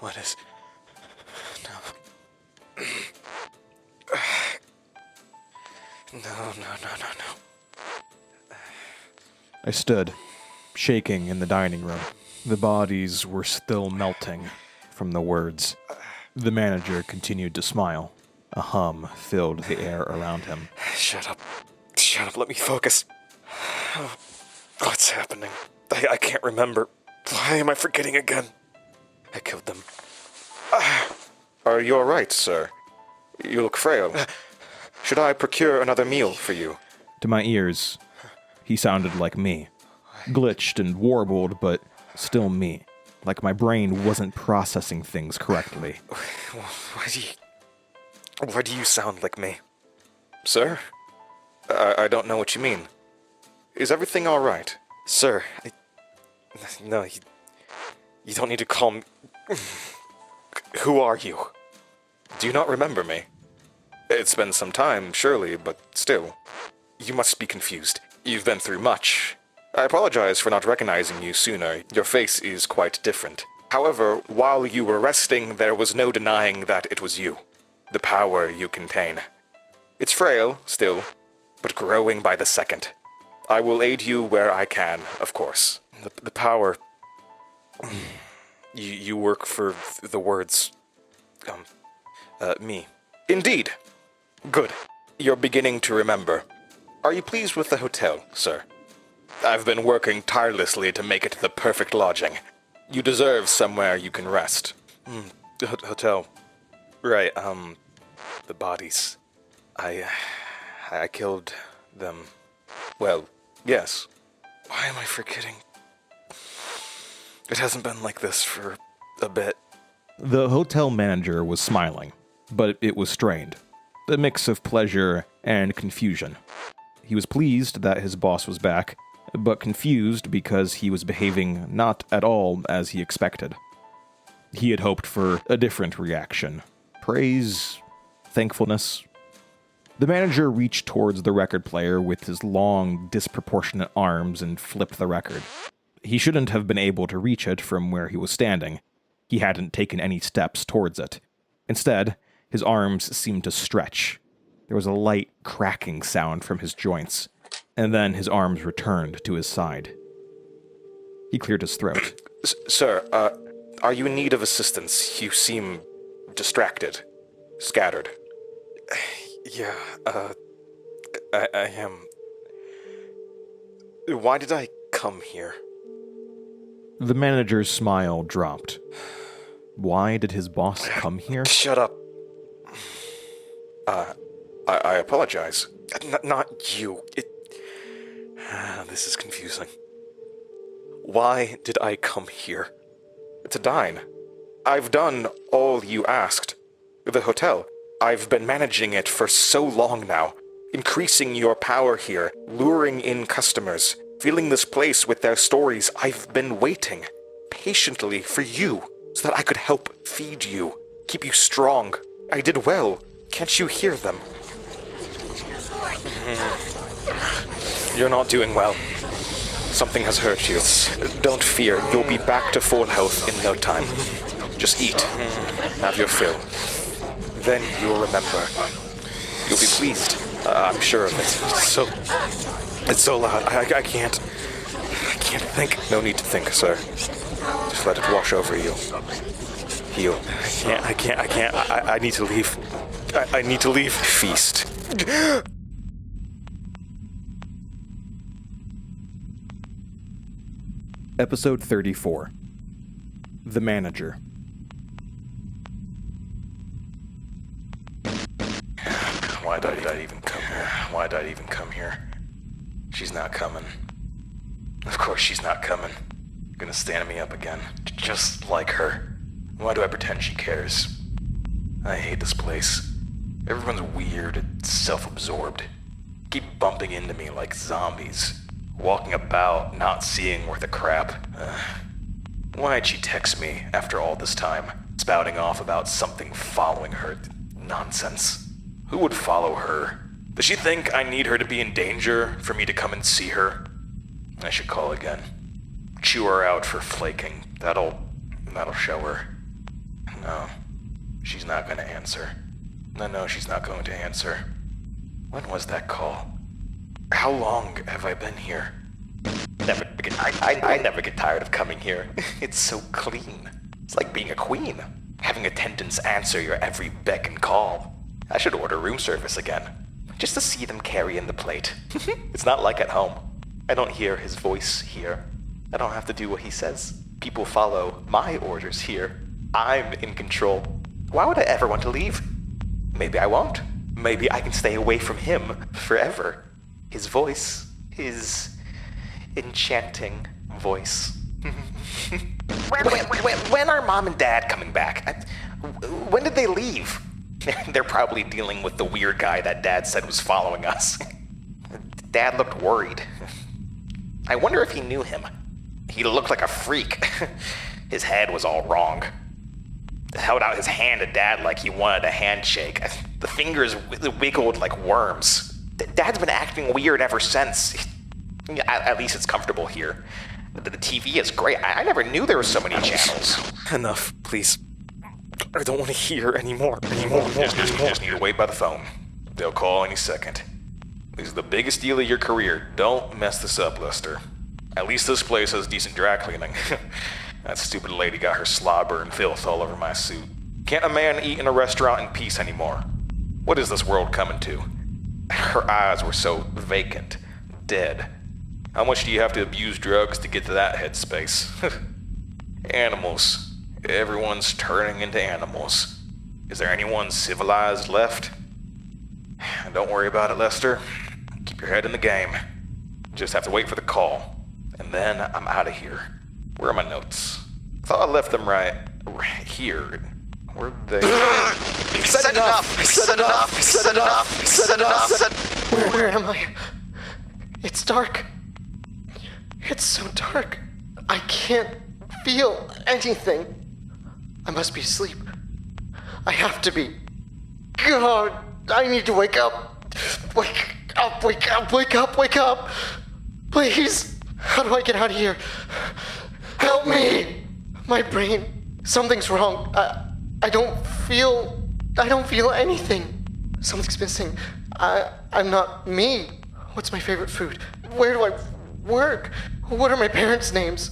What is... No. No. I stood, shaking in the dining room. The bodies were still melting from the words. The manager continued to smile. A hum filled the air around him. Shut up, let me focus. What's happening? I can't remember. Why am I forgetting again? I killed them. Are you alright, sir? You look frail. Should I procure another meal for you? To my ears, he sounded like me. Glitched and warbled, but still me. Like my brain wasn't processing things correctly. Why do you sound like me? Sir? I don't know what you mean. Is everything alright? Sir, No, you don't need to call me... Who are you? Do you not remember me? It's been some time, surely, but still. You must be confused. You've been through much. I apologize for not recognizing you sooner. Your face is quite different. However, while you were resting, there was no denying that it was you. The power you contain. It's frail, still, but growing by the second. I will aid you where I can, of course. The power... You work for the words... me. Indeed. Good. You're beginning to remember. Are you pleased with the hotel, sir? I've been working tirelessly to make it the perfect lodging. You deserve somewhere you can rest. Hotel. Right, the bodies. I killed them. Well, yes. Why am I forgetting? It hasn't been like this for a bit. The hotel manager was smiling, but it was strained. A mix of pleasure and confusion. He was pleased that his boss was back, but confused because he was behaving not at all as he expected. He had hoped for a different reaction. Praise, thankfulness. The manager reached towards the record player with his long, disproportionate arms and flipped the record. He shouldn't have been able to reach it from where he was standing. He hadn't taken any steps towards it. Instead, his arms seemed to stretch. There was a light cracking sound from his joints, and then his arms returned to his side. He cleared his throat. Sir, are you in need of assistance? You seem distracted, scattered. Yeah, I am. Why did I come here? The manager's smile dropped. Why did his boss come here? Shut up. I apologize. Not you. This is confusing. Why did I come here? To dine. I've done all you asked. The hotel. I've been managing it for so long now. Increasing your power here. Luring in customers. Filling this place with their stories. I've been waiting. Patiently for you. So that I could help feed you. Keep you strong. I did well. Can't you hear them? You're not doing well. Something has hurt you. Don't fear, you'll be back to full health in no time. Just eat. Have your fill. Then you'll remember. You'll be pleased. I'm sure of it. It's so loud. I can't think. No need to think, sir. Just let it wash over you. Heal. I can't. I need to leave. I need to leave. Feast. Episode 34. The Manager. Why did I even come here? Why did I even come here? She's not coming. Of course she's not coming. Gonna stand me up again. Just like her. Why do I pretend she cares? I hate this place. Everyone's weird and self-absorbed. Keep bumping into me like zombies. Walking about, not seeing worth a crap. Why'd she text me after all this time? Spouting off about something following her. Nonsense. Who would follow her? Does she think I need her to be in danger for me to come and see her? I should call again. Chew her out for flaking. That'll show her. No, she's not going to answer. No, she's not going to answer. When was that call? How long have I been here? I never get tired of coming here. It's so clean. It's like being a queen. Having attendants answer your every beck and call. I should order room service again. Just to see them carry in the plate. It's not like at home. I don't hear his voice here. I don't have to do what he says. People follow my orders here. I'm in control. Why would I ever want to leave? Maybe I won't. Maybe I can stay away from him forever. His voice, his enchanting voice. When are Mom and Dad coming back? When did they leave? They're probably dealing with the weird guy that Dad said was following us. Dad looked worried. I wonder if he knew him. He looked like a freak. His head was all wrong. Held out his hand to Dad like he wanted a handshake. The fingers wiggled like worms. Dad's been acting weird ever since. At least it's comfortable here. The TV is great. I never knew there were so many channels. Enough, please. I don't want to hear anymore. You just need to wait by the phone. They'll call any second. This is the biggest deal of your career. Don't mess this up, Lester. At least this place has decent dry cleaning. That stupid lady got her slobber and filth all over my suit. Can't a man eat in a restaurant in peace anymore? What is this world coming to? Her eyes were so vacant, dead. How much do you have to abuse drugs to get to that headspace? Animals. Everyone's turning into animals. Is there anyone civilized left? Don't worry about it, Lester. Keep your head in the game. Just have to wait for the call. And then I'm out of here. Where are my notes? Thought I left them right here. Where'd they... Said enough. Where am I? It's dark. It's so dark. I can't feel anything. I must be asleep. I have to be. God, I need to wake up. Wake up. Please. How do I get out of here? Help me. My brain. Something's wrong. I don't feel anything. Something's missing. I'm not me. What's my favorite food? Where do I work? What are my parents' names?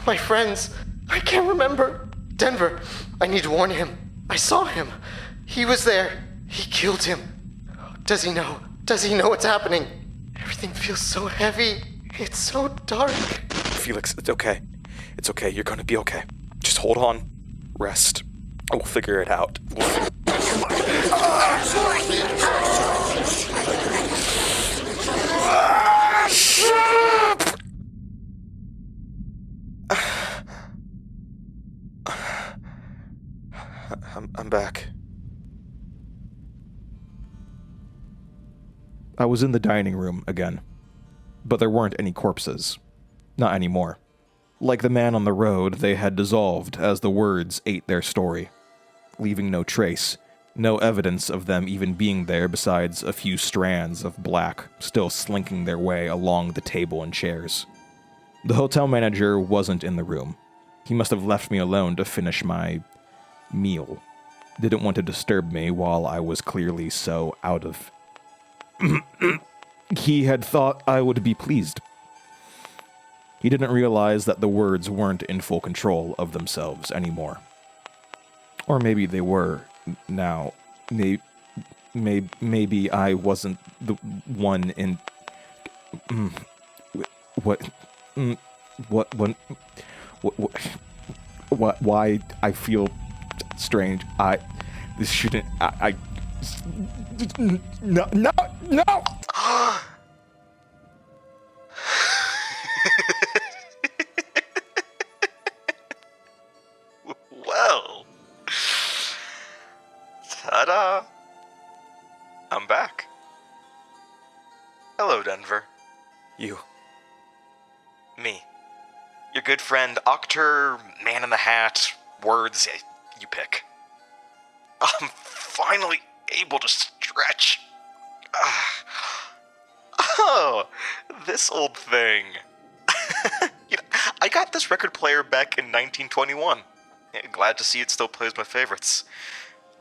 My friends? I can't remember. Denver. I need to warn him. I saw him. He was there. He killed him. Does he know? Does he know what's happening? Everything feels so heavy. It's so dark. Felix, it's okay. It's okay. You're gonna be okay. Just hold on. Rest. We'll figure it out. I'm back. I was in the dining room again, but there weren't any corpses. Not anymore. Like the man on the road, they had dissolved as the words ate their story, leaving no trace, no evidence of them even being there besides a few strands of black still slinking their way along the table and chairs. The hotel manager wasn't in the room. He must have left me alone to finish my meal. Didn't want to disturb me while I was clearly so out of... He had thought I would be pleased. He didn't realize that the words weren't in full control of themselves anymore. Or maybe they were now. Maybe I wasn't the one in... Why I feel strange. This shouldn't... No! Well, ta-da! I'm back. Hello, Denver. You. Me. Your good friend, Octor, Man in the Hat, words, you pick. I'm finally able to stretch. Oh, this old thing. I got this record player back in 1921. Glad to see it still plays my favorites.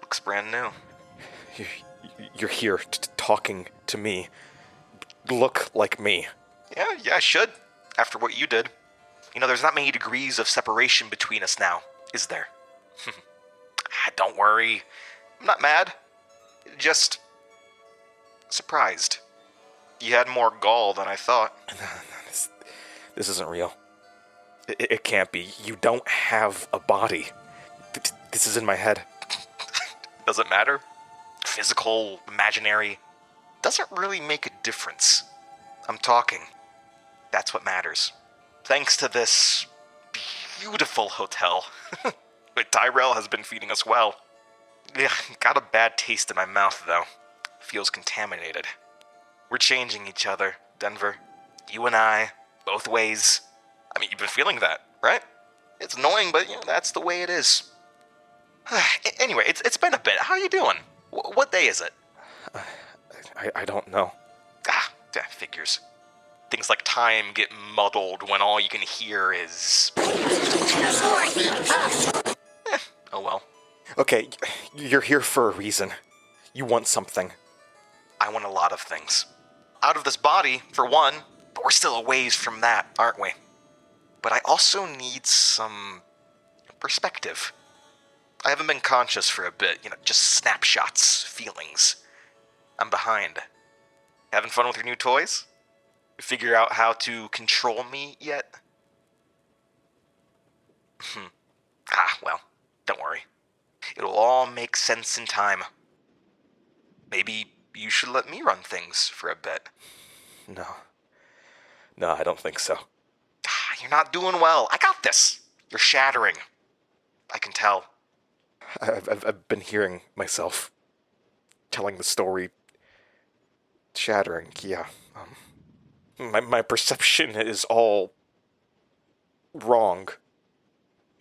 Looks brand new. You're here talking to me. Look like me. Yeah, I should. After what you did. There's not many degrees of separation between us now, is there? Don't worry. I'm not mad. Just surprised. You had more gall than I thought. This isn't real. It can't be. You don't have a body. This is in my head. Doesn't matter. Physical, imaginary, doesn't really make a difference. I'm talking. That's what matters. Thanks to this beautiful hotel. Tyrell has been feeding us well. Yeah, got a bad taste in my mouth, though. Feels contaminated. We're changing each other, Denver. You and I, both ways. I mean, you've been feeling that, right? It's annoying, but that's the way it is. Anyway, it's been a bit. How are you doing? What day is it? I don't know. Figures. Things like time get muddled when all you can hear is... Oh well. Okay, you're here for a reason. You want something. I want a lot of things. Out of this body, for one, but we're still a ways from that, aren't we? But I also need some perspective. I haven't been conscious for a bit, just snapshots, feelings. I'm behind. Having fun with your new toys? Figure out how to control me yet? Well, don't worry. It'll all make sense in time. Maybe you should let me run things for a bit. No, I don't think so. You're not doing well. I got this. You're shattering. I can tell. I've been hearing myself telling the story. Shattering, yeah. My perception is all wrong.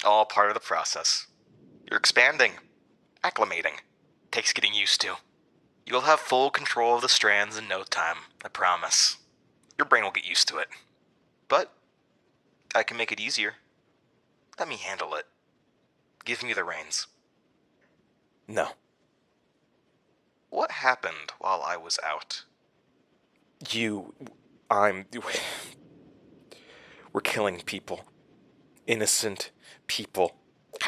All part of the process. You're expanding. Acclimating. Takes getting used to. You'll have full control of the strands in no time, I promise. Your brain will get used to it. But I can make it easier. Let me handle it. Give me the reins. No. What happened while I was out? We're killing people. Innocent people.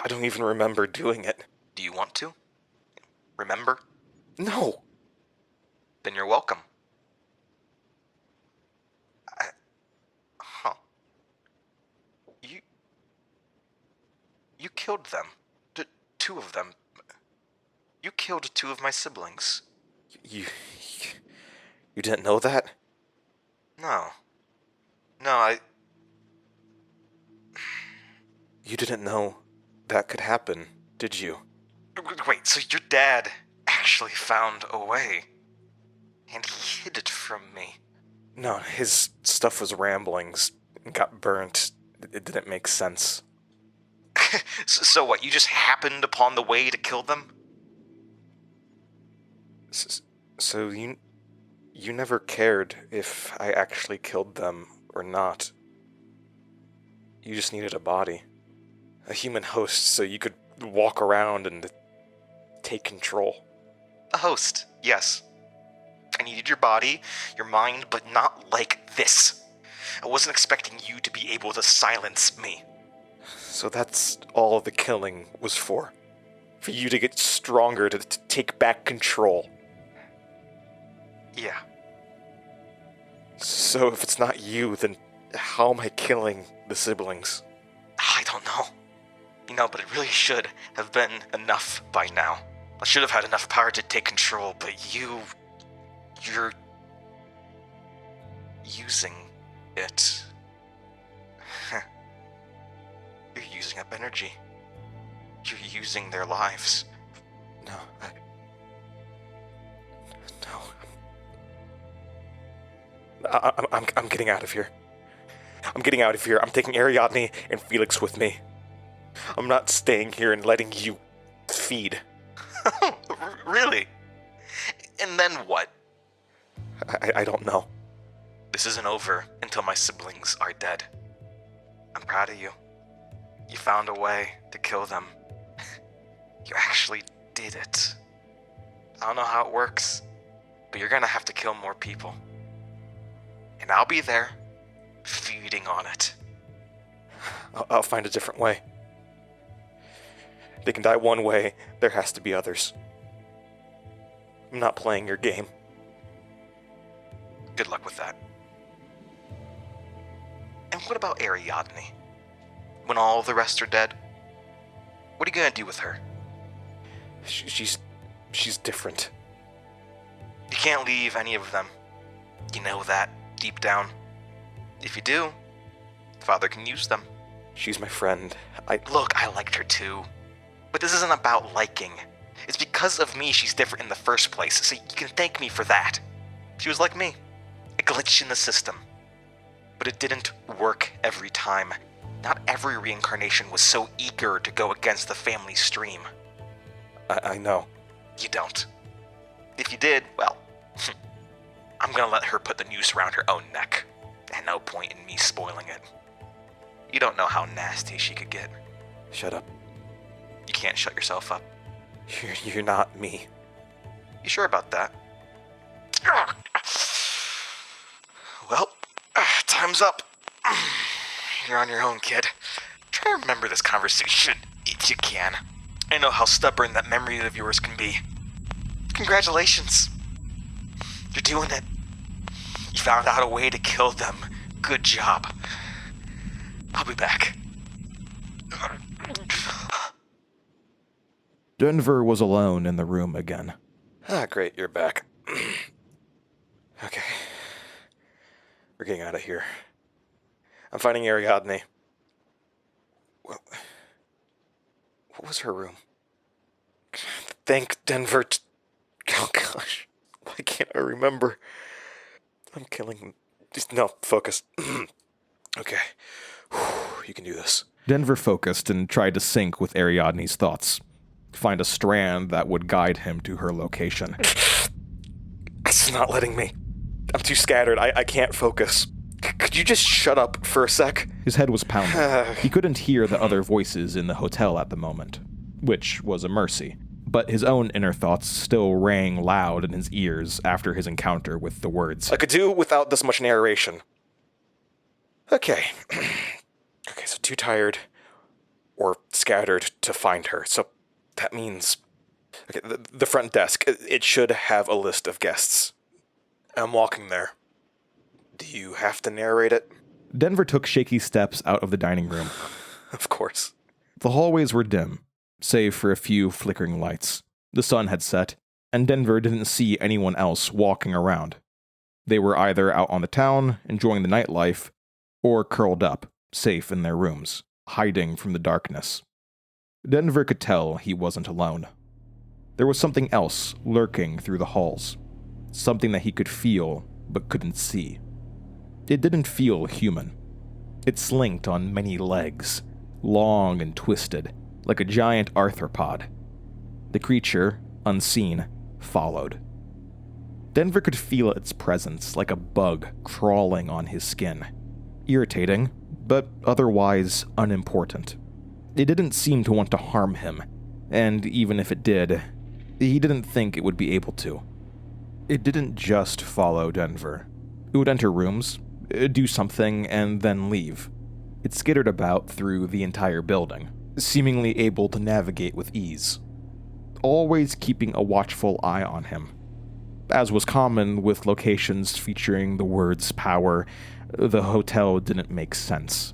I don't even remember doing it. Do you want to? Remember? No. Then you're welcome. You killed them. Two of them. You killed two of my siblings. You didn't know that? No, You didn't know that could happen, did you? Wait, so your dad actually found a way, and he hid it from me? No, his stuff was ramblings and got burnt. It didn't make sense. So what, you just happened upon the way to kill them? So you never cared if I actually killed them or not. You just needed a body. A human host so you could walk around and take control. A host, yes. I needed your body, your mind, but not like this. I wasn't expecting you to be able to silence me. So that's all the killing was for? For you to get stronger, to take back control? Yeah. So if it's not you, then how am I killing the siblings? I don't know. But it really should have been enough by now. I should have had enough power to take control, but you're using it. You're using up energy. You're using their lives. No. I'm getting out of here. I'm getting out of here. I'm taking Ariadne and Felix with me. I'm not staying here and letting you feed. Really? And then what? I don't know. This isn't over until my siblings are dead. I'm proud of you. You found a way to kill them. You actually did it. I don't know how it works, but you're gonna have to kill more people. And I'll be there, feeding on it. I'll find a different way. They can die one way, there has to be others. I'm not playing your game. Good luck with that. And what about Ariadne? When all the rest are dead, what are you gonna do with her? She's different. You can't leave any of them. You know that, deep down. If you do, Father can use them. She's my friend. Look, I liked her too. But this isn't about liking. It's because of me she's different in the first place, so you can thank me for that. She was like me. A glitch in the system. But it didn't work every time. Not every reincarnation was so eager to go against the family stream. I know. You don't. If you did, well, I'm gonna let her put the noose around her own neck. And no point in me spoiling it. You don't know how nasty she could get. Shut up. You can't shut yourself up. You're not me. You sure about that? Well, time's up. You're on your own, kid. Try to remember this conversation, if you can. I know how stubborn that memory of yours can be. Congratulations. You're doing it. You found out a way to kill them. Good job. I'll be back. Denver was alone in the room again. Ah, great, you're back. Okay. We're getting out of here. I'm finding Ariadne. What was her room? Thank Denver. Oh gosh. Why can't I remember? I'm killing. No, focus. Okay. You can do this. Denver focused and tried to sync with Ariadne's thoughts. Find a strand that would guide him to her location. It's not letting me. I'm too scattered. I can't focus. Could you just shut up for a sec? His head was pounding. He couldn't hear the other voices in the hotel at the moment, which was a mercy. But his own inner thoughts still rang loud in his ears after his encounter with the words. I could do without this much narration. Okay. Okay, so too tired or scattered to find her. So that means... Okay, the front desk. It should have a list of guests. I'm walking there. Do you have to narrate it? Denver took shaky steps out of the dining room. Of course. The hallways were dim, save for a few flickering lights. The sun had set, and Denver didn't see anyone else walking around. They were either out on the town, enjoying the nightlife, or curled up, safe in their rooms, hiding from the darkness. Denver could tell he wasn't alone. There was something else lurking through the halls. Something that he could feel, but couldn't see. It didn't feel human. It slinked on many legs, long and twisted, like a giant arthropod. The creature, unseen, followed. Denver could feel its presence like a bug crawling on his skin. Irritating, but otherwise unimportant. It didn't seem to want to harm him, and even if it did, he didn't think it would be able to. It didn't just follow Denver. It would enter rooms, do something, and then leave. It skittered about through the entire building, seemingly able to navigate with ease, always keeping a watchful eye on him. As was common with locations featuring the words power, the hotel didn't make sense.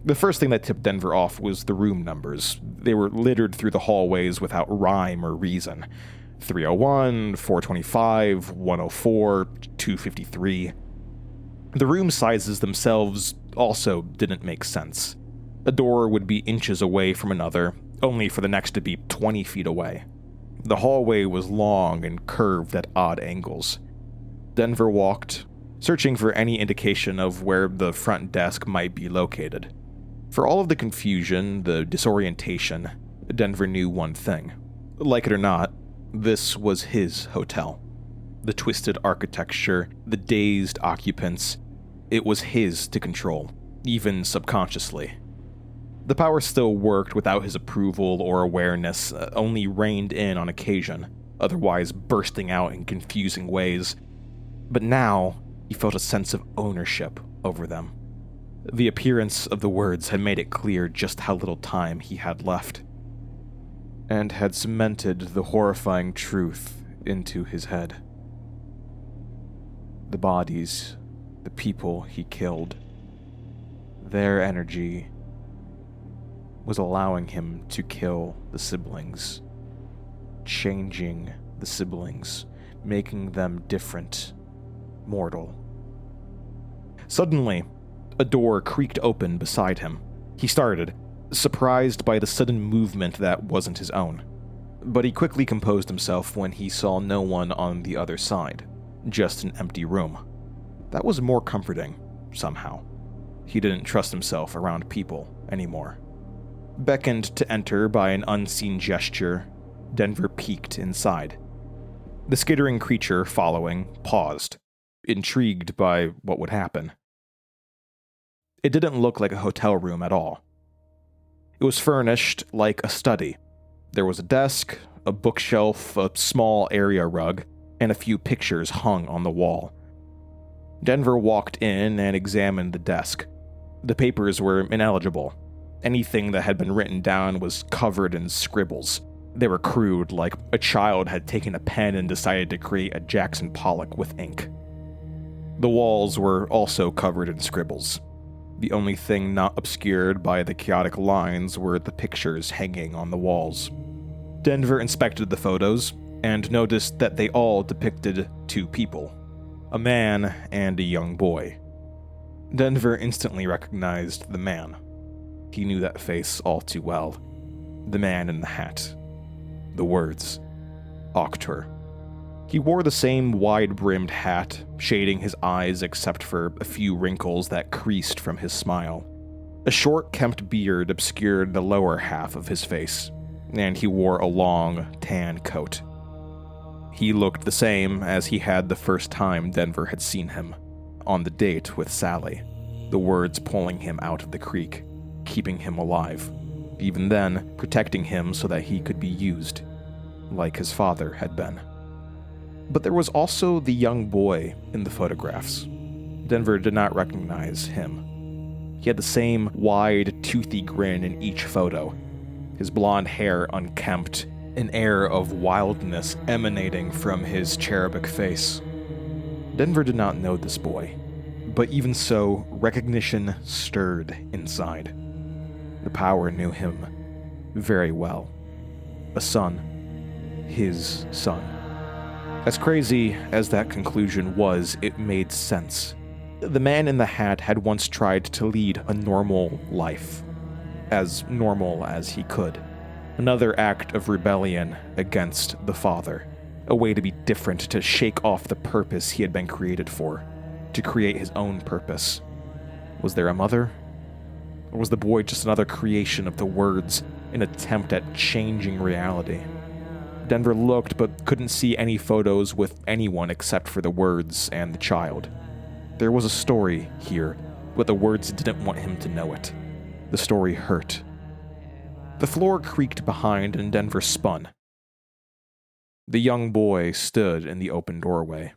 The first thing that tipped Denver off was the room numbers. They were littered through the hallways without rhyme or reason. 301, 425, 104, 253. The room sizes themselves also didn't make sense. A door would be inches away from another, only for the next to be 20 feet away. The hallway was long and curved at odd angles. Denver walked, searching for any indication of where the front desk might be located. For all of the confusion, the disorientation, Denver knew one thing. Like it or not, this was his hotel. The twisted architecture, the dazed occupants, it was his to control, even subconsciously. The power still worked without his approval or awareness, only reined in on occasion, otherwise bursting out in confusing ways. But now, he felt a sense of ownership over them. The appearance of the words had made it clear just how little time he had left, and had cemented the horrifying truth into his head. The bodies, the people he killed, their energy was allowing him to kill the siblings, changing the siblings, making them different, mortal. Suddenly, a door creaked open beside him. He started, surprised by the sudden movement that wasn't his own. But he quickly composed himself when he saw no one on the other side, just an empty room. That was more comforting, somehow. He didn't trust himself around people anymore. Beckoned to enter by an unseen gesture, Denver peeked inside. The skittering creature following paused, intrigued by what would happen. It didn't look like a hotel room at all. It was furnished like a study. There was a desk, a bookshelf, a small area rug, and a few pictures hung on the wall. Denver walked in and examined the desk. The papers were ineligible. Anything that had been written down was covered in scribbles. They were crude, like a child had taken a pen and decided to create a Jackson Pollock with ink. The walls were also covered in scribbles. The only thing not obscured by the chaotic lines were the pictures hanging on the walls. Denver inspected the photos and noticed that they all depicted two people, a man and a young boy. Denver instantly recognized the man. He knew that face all too well. The man in the hat. The words. Octor. He wore the same wide-brimmed hat, shading his eyes except for a few wrinkles that creased from his smile. A short, kempt beard obscured the lower half of his face, and he wore a long, tan coat. He looked the same as he had the first time Denver had seen him, on the date with Sally, the words pulling him out of the creek, keeping him alive, even then protecting him so that he could be used, like his father had been. But there was also the young boy in the photographs. Denver did not recognize him. He had the same wide, toothy grin in each photo, his blonde hair unkempt, an air of wildness emanating from his cherubic face. Denver did not know this boy, but even so, recognition stirred inside. The power knew him very well. A son. His son. As crazy as that conclusion was, it made sense. The man in the hat had once tried to lead a normal life. As normal as he could. Another act of rebellion against the father. A way to be different, to shake off the purpose he had been created for. To create his own purpose. Was there a mother? Or was the boy just another creation of the words, an attempt at changing reality? Denver looked but couldn't see any photos with anyone except for the words and the child. There was a story here, but the words didn't want him to know it. The story hurt. The floor creaked behind and Denver spun. The young boy stood in the open doorway.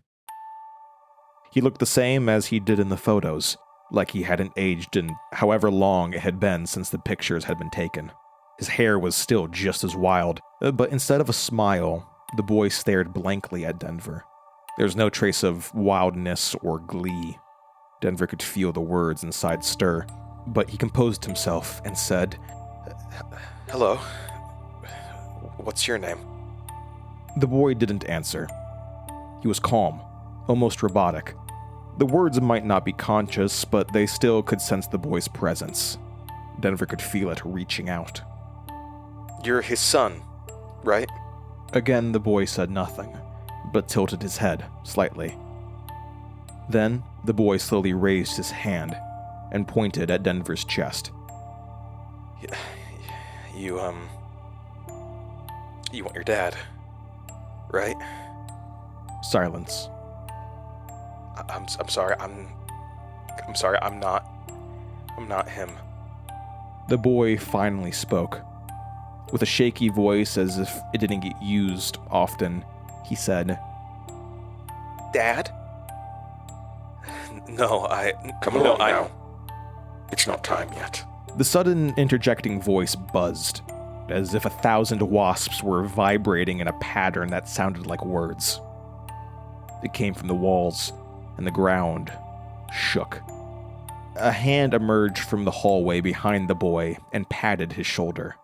He looked the same as he did in the photos, like he hadn't aged in however long it had been since the pictures had been taken. His hair was still just as wild, but instead of a smile, the boy stared blankly at Denver. There was no trace of wildness or glee. Denver could feel the words inside stir, but he composed himself and said, Hello. What's your name? The boy didn't answer. He was calm, almost robotic. The words might not be conscious, but they still could sense the boy's presence. Denver could feel it reaching out. You're his son, right? Again, the boy said nothing, but tilted his head slightly. Then, the boy slowly raised his hand and pointed at Denver's chest. You want your dad, right? Silence. I'm sorry, I'm not him. The boy finally spoke. With a shaky voice as if it didn't get used often, he said, Dad? No, Come along now. It's not time yet. The sudden interjecting voice buzzed, as if 1,000 wasps were vibrating in a pattern that sounded like words. It came from the walls, and the ground shook. A hand emerged from the hallway behind the boy and patted his shoulder.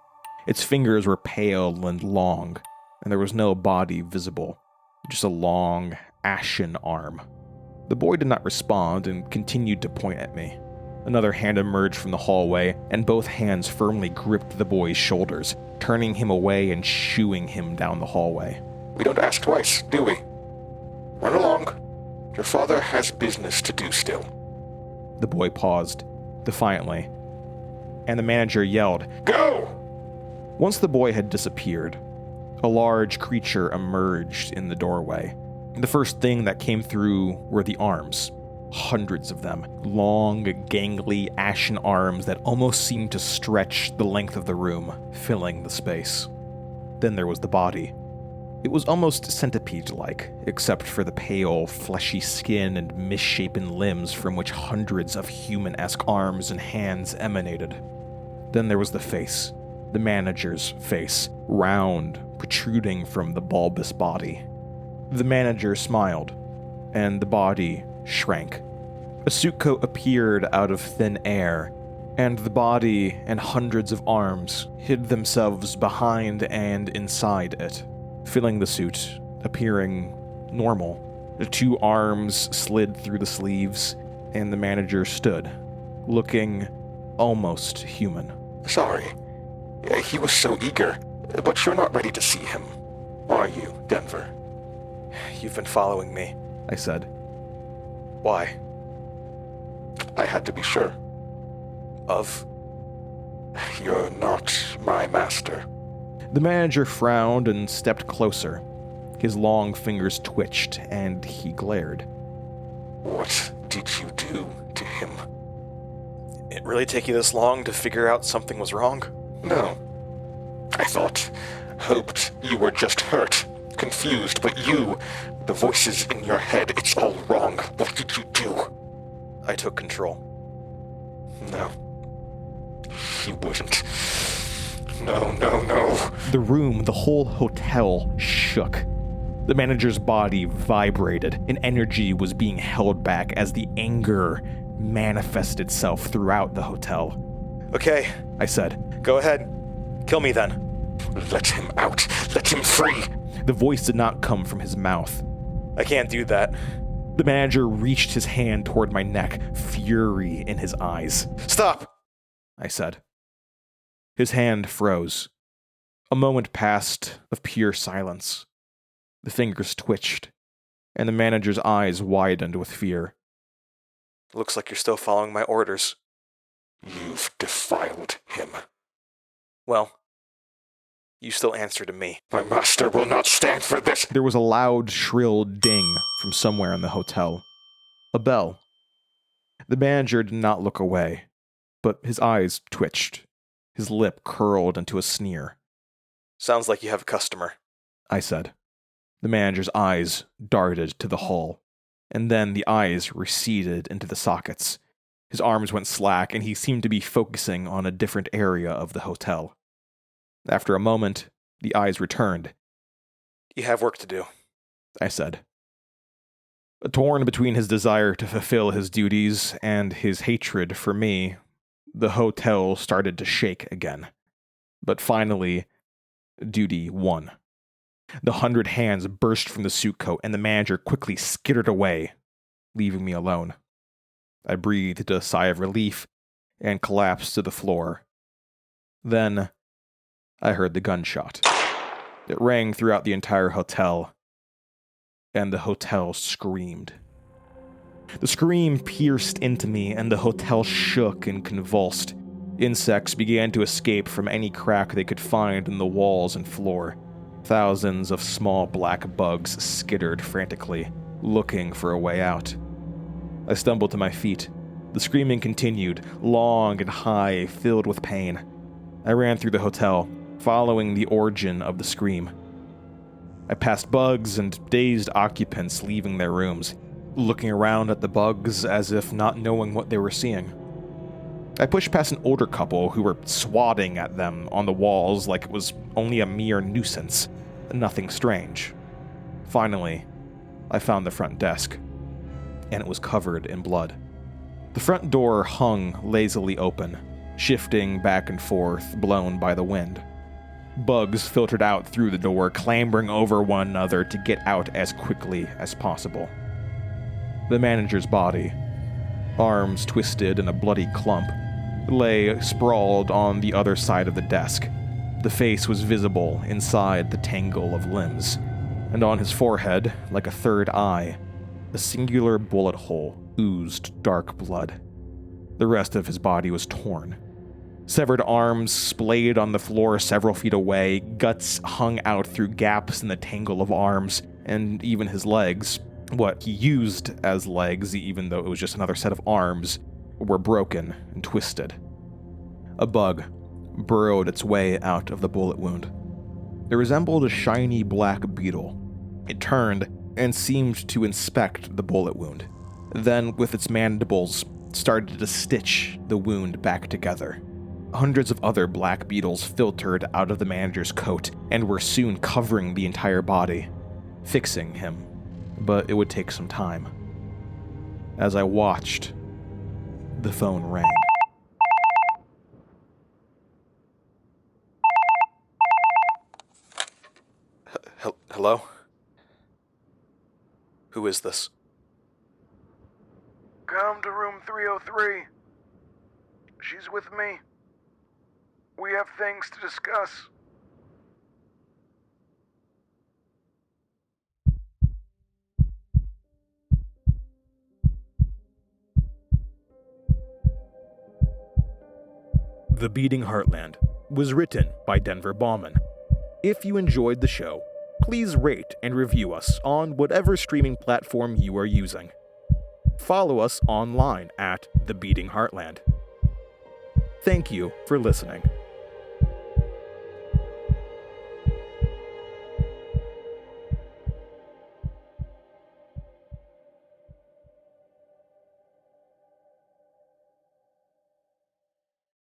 Its fingers were pale and long, and there was no body visible, just a long, ashen arm. The boy did not respond and continued to point at me. Another hand emerged from the hallway, and both hands firmly gripped the boy's shoulders, turning him away and shooing him down the hallway. We don't ask twice, do we? Run along. Your father has business to do still. The boy paused, defiantly, and the manager yelled, Go! Once the boy had disappeared, a large creature emerged in the doorway. The first thing that came through were the arms. Hundreds of them. Long, gangly, ashen arms that almost seemed to stretch the length of the room, filling the space. Then there was the body. It was almost centipede-like, except for the pale, fleshy skin and misshapen limbs from which hundreds of human-esque arms and hands emanated. Then there was the face. The manager's face, round, protruding from the bulbous body. The manager smiled, and the body shrank. A suit coat appeared out of thin air, and the body and hundreds of arms hid themselves behind and inside it, filling the suit, appearing normal. The 2 arms slid through the sleeves, and the manager stood, looking almost human. Sorry. He was so eager, but you're not ready to see him, are you, Denver? You've been following me. I said. Why? I had to be sure. Of? You're not my master. The manager frowned and stepped closer. His long fingers twitched, and he glared. What did you do to him? It really take you this long to figure out something was wrong? No. I hoped you were just hurt, confused, but the voices in your head, it's all wrong. What did you do? I took control. No. You wouldn't. No. The room, the whole hotel, shook. The manager's body vibrated, and energy was being held back as the anger manifested itself throughout the hotel. Okay, I said. Go ahead. Kill me then. Let him out. Let him free. The voice did not come from his mouth. I can't do that. The manager reached his hand toward my neck, fury in his eyes. Stop! I said. His hand froze. A moment passed of pure silence. The fingers twitched, and the manager's eyes widened with fear. Looks like you're still following my orders. You've defiled him. Well, you still answer to me. My master will not stand for this. There was a loud, shrill ding from somewhere in the hotel. A bell. The manager did not look away, but his eyes twitched. His lip curled into a sneer. Sounds like you have a customer, I said. The manager's eyes darted to the hall, and then the eyes receded into the sockets. His arms went slack, and he seemed to be focusing on a different area of the hotel. After a moment, the eyes returned. You have work to do, I said. Torn between his desire to fulfill his duties and his hatred for me, the hotel started to shake again. But finally, duty won. The 100 hands burst from the suit coat, and the manager quickly skittered away, leaving me alone. I breathed a sigh of relief and collapsed to the floor. Then, I heard the gunshot. It rang throughout the entire hotel, and the hotel screamed. The scream pierced into me, and the hotel shook and convulsed. Insects began to escape from any crack they could find in the walls and floor. Thousands of small black bugs skittered frantically, looking for a way out. I stumbled to my feet, The screaming continued, long and high, filled with pain. I ran through the hotel, following the origin of the scream. I passed bugs and dazed occupants leaving their rooms, looking around at the bugs as if not knowing what they were seeing. I pushed past an older couple who were swatting at them on the walls like it was only a mere nuisance, nothing strange. Finally, I found the front desk, and it was covered in blood. The front door hung lazily open, shifting back and forth, blown by the wind. Bugs filtered out through the door, clambering over one another to get out as quickly as possible. The manager's body, arms twisted in a bloody clump, lay sprawled on the other side of the desk. The face was visible inside the tangle of limbs, and on his forehead, like a third eye, a singular bullet hole oozed dark blood. The rest of his body was torn. Severed arms splayed on the floor several feet away, guts hung out through gaps in the tangle of arms, and even his legs, what he used as legs, even though it was just another set of arms, were broken and twisted. A bug burrowed its way out of the bullet wound. It resembled a shiny black beetle. It turned and seemed to inspect the bullet wound. Then, with its mandibles, started to stitch the wound back together. Hundreds of other black beetles filtered out of the manager's coat and were soon covering the entire body, fixing him. But it would take some time. As I watched, the phone rang. Hello? Who is this? Come to room 303. She's with me. We have things to discuss. The Beating Heartland was written by Denver Baughman. If you enjoyed the show, please rate and review us on whatever streaming platform you are using. Follow us online at The Beating Heartland. Thank you for listening.